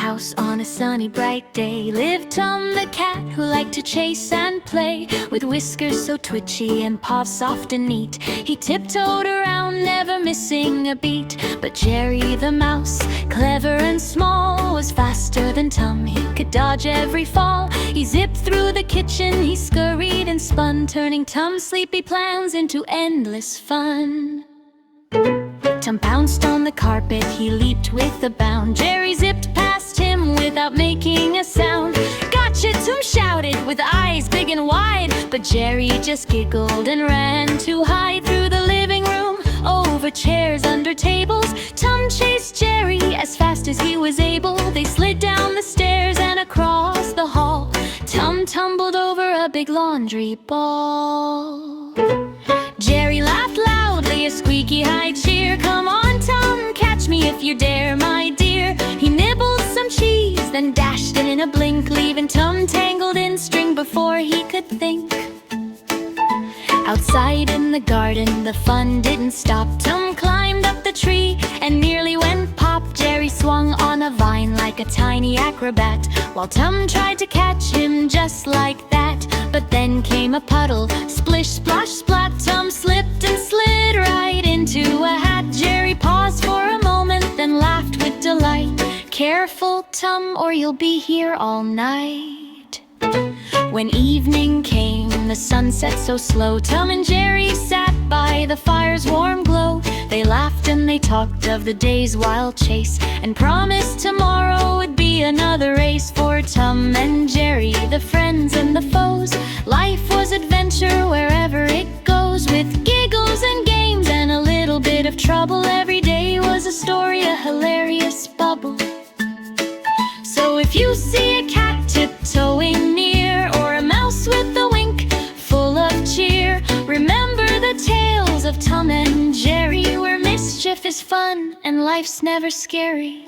house on a sunny bright day lived Tom the cat, who liked to chase and play. With whiskers so twitchy and paws soft and neat, he tiptoed around, never missing a beat. But Jerry the mouse, clever and small, was faster than Tom, he could dodge every fall. He zipped through the kitchen, he scurried and spun, turning Tom's sleepy plans into endless fun. Tom pounced on the carpet, he leaped with a bound. Jerry zipped past him without making a sound. "Gotcha!" Tom shouted with eyes big and wide. But Jerry just giggled and ran to hide. Through the living room, over chairs, under tables, Tom chased Jerry as fast as he was able. They slid down the stairs and across the hall. Tom tumbled over a big laundry ball. Jerry laughed loudly, a squeaky high cheer. "Come on, Tom, catch me if you dare, my dear." He nibbled some cheese, then dashed it in a blink, leaving Tom tangled in string before he could think. Outside in the garden, the fun didn't stop. Tom climbed up the tree and nearly went pop. Jerry swung on a vine like a tiny acrobat, while Tom tried to catch him just like that. But then came a puddle, splish, splash, splat. Tom slipped and slid right into a hat. Jerry paused for a moment, then laughed with delight. "Careful, Tom, or you'll be here all night." When evening came, the sun set so slow, Tom and Jerry sat by the fire's warm glow. They laughed and they talked of the day's wild chase, and promised tomorrow would be another race. For Tom and Jerry, the friends and the foes, life was adventure wherever it goes. With giggles and games and a little bit of trouble, every day was a story, a hilarious bubble. So if you see a cat tiptoeing near, or a mouse with a wink full of cheer, remember the tales of Tom and Jerry, where mischief is fun and life's never scary.